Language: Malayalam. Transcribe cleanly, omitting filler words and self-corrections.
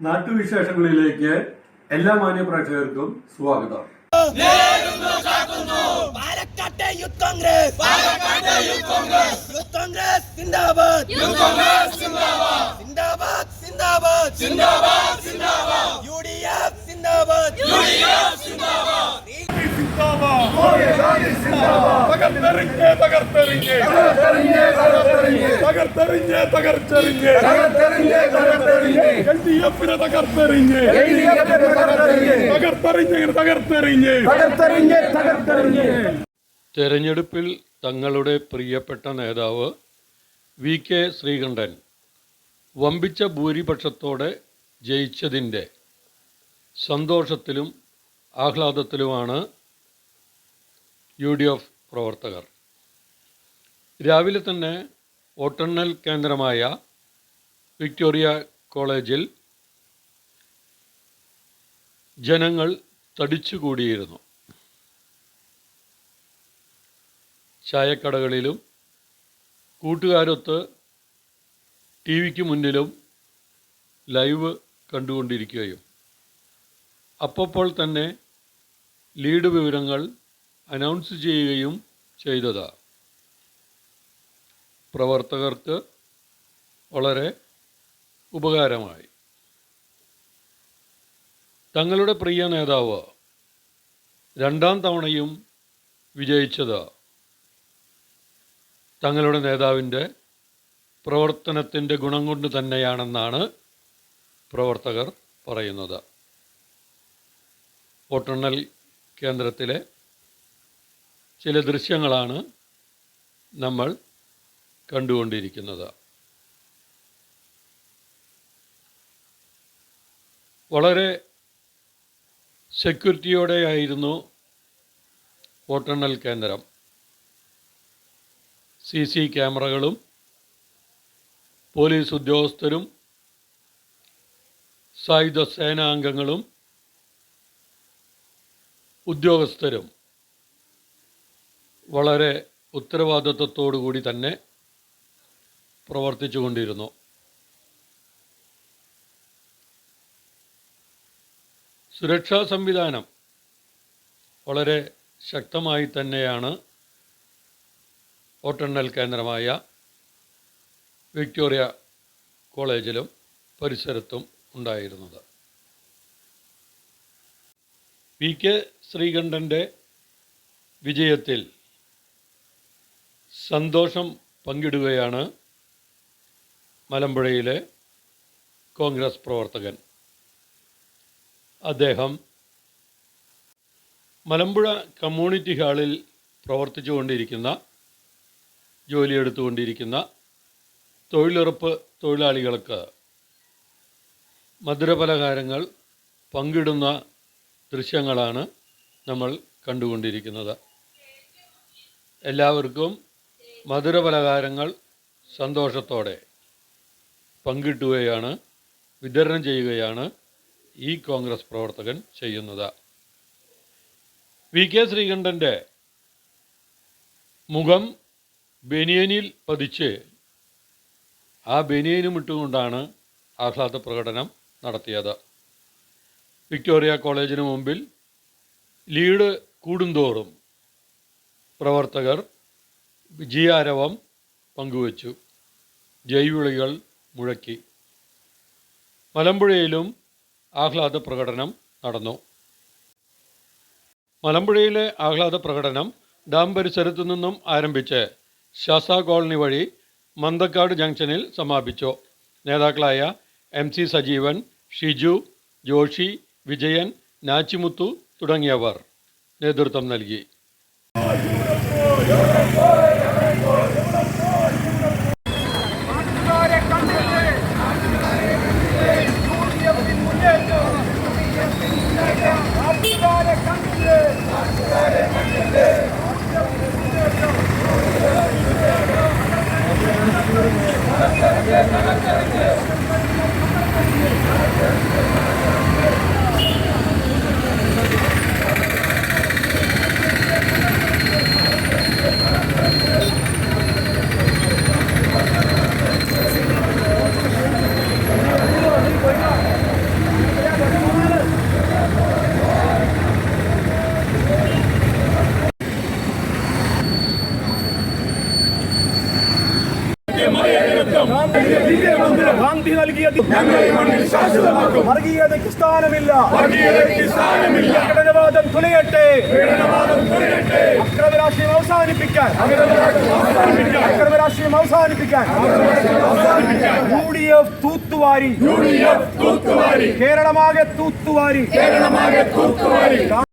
നാട്ടുവിശേഷങ്ങളിലേക്ക് എല്ലാ മാന്യ പ്രേക്ഷകർക്കും സ്വാഗതം. പാലക്കാട്ടെ യൂത്ത് കോൺഗ്രസ് സിന്ദാബാദ് സിന്ദാബാദ് യുഡിഎഫ് സിന്ദാബാദ് തെരഞ്ഞെടുപ്പിൽ തങ്ങളുടെ പ്രിയപ്പെട്ട നേതാവ് വി.കെ. ശ്രീകണ്ഠൻ വമ്പിച്ച ഭൂരിപക്ഷത്തോടെ ജയിച്ചതിൻ്റെ സന്തോഷത്തിലും ആഹ്ലാദത്തിലുമാണ് UDF പ്രവർത്തകർ. രാവിലെ തന്നെ വോട്ടെണ്ണൽ കേന്ദ്രമായ വിക്ടോറിയ കോളേജിൽ ജനങ്ങൾ തടിച്ചുകൂടിയിരുന്നു. ചായക്കടകളിലും കൂട്ടുകാരൊത്ത് ടിവിക്ക് മുന്നിലും ലൈവ് കണ്ടുകൊണ്ടിരിക്കുകയും അപ്പോൾ തന്നെ ലീഡ് വിവരങ്ങൾ അനൗൺസ് ചെയ്യുകയും ചെയ്തത് പ്രവർത്തകർക്ക് വളരെ ഉപകാരമായി. തങ്ങളുടെ പ്രിയ നേതാവ് രണ്ടാം തവണയും വിജയിച്ചത് തങ്ങളുടെ നേതാവിൻ്റെ പ്രവർത്തനത്തിൻ്റെ ഗുണം കൊണ്ട് തന്നെയാണെന്നാണ് പ്രവർത്തകർ പറയുന്നത്. വോട്ടെണ്ണൽ കേന്ദ്രത്തിലെ ചില ദൃശ്യങ്ങളാണ് നമ്മൾ കണ്ടുകൊണ്ടിരിക്കുന്നത്. വളരെ സെക്യൂരിറ്റിയോടെയായിരുന്നു വോട്ടെണ്ണൽ കേന്ദ്രം. CC ക്യാമറകളും പോലീസ് ഉദ്യോഗസ്ഥരും സായുധ സേനാംഗങ്ങളും ഉദ്യോഗസ്ഥരും വളരെ ഉത്തരവാദിത്വത്തോടു കൂടി തന്നെ പ്രവർത്തിച്ചു കൊണ്ടിരുന്നു. സുരക്ഷാ സംവിധാനം വളരെ ശക്തമായി തന്നെയാണ് വോട്ടെണ്ണൽ കേന്ദ്രമായ വിക്ടോറിയ കോളേജിലും പരിസരത്തും ഉണ്ടായിരുന്നത്. വി.കെ. ശ്രീകണ്ഠൻ്റെ വിജയത്തിൽ സന്തോഷം പങ്കിടുകയാണ് മലമ്പുഴയിലെ കോൺഗ്രസ് പ്രവർത്തകൻ. അദ്ദേഹം മലമ്പുഴ കമ്മ്യൂണിറ്റി ഹാളിൽ പ്രവർത്തിച്ചുകൊണ്ടിരിക്കുന്ന ജോലിയെടുത്തുകൊണ്ടിരിക്കുന്ന തൊഴിലുറപ്പ് തൊഴിലാളികൾക്ക് മധുരപലഹാരങ്ങൾ പങ്കിടുന്ന ദൃശ്യങ്ങളാണ് നമ്മൾ കണ്ടുകൊണ്ടിരിക്കുന്നത്. എല്ലാവർക്കും മധുരപലഹാരങ്ങൾ സന്തോഷത്തോടെ പങ്കിട്ടുകയാണ്, വിതരണം ചെയ്യുകയാണ് ഈ കോൺഗ്രസ് പ്രവർത്തകൻ ചെയ്യുന്നത്. വി.കെ. ശ്രീകണ്ഠൻ്റെ മുഖം ബനിയനിൽ പതിച്ച് ആ ബനിയനും ഇട്ടുകൊണ്ടാണ് ആഹ്ലാദ പ്രകടനം നടത്തിയത്. വിക്ടോറിയ കോളേജിന് മുമ്പിൽ ലീഡ് കൂടുന്തോറും പ്രവർത്തകർ വിജയാരവം പങ്കുവച്ചു, ജൈവിളികൾ മുഴക്കി. മലമ്പുഴയിലും ആഹ്ലാദ പ്രകടനം നടന്നു. മലമ്പുഴയിലെ ആഹ്ലാദ പ്രകടനം ഡാം പരിസരത്തു നിന്നും ആരംഭിച്ച് ശാസ്ത കോളനി വഴി മന്തക്കാട് ജംഗ്ഷനിൽ സമാപിച്ചു. നേതാക്കളായ MC സജീവൻ, ഷിജു, ജോഷി, വിജയൻ, നാച്ചിമുത്തു തുടങ്ങിയവർ നേതൃത്വം നൽകി. ഗാന്ധി നൽകിയ വർഗീയതയ്ക്ക് സ്ഥാനമില്ല. വിഘടനവാദം തുലയട്ടെ. അക്രമ രാഷ്ട്രീയം അവസാനിപ്പിക്കാൻ UDF തൂത്തുവാരി. കേരളമാകെ തൂത്തുവാരി.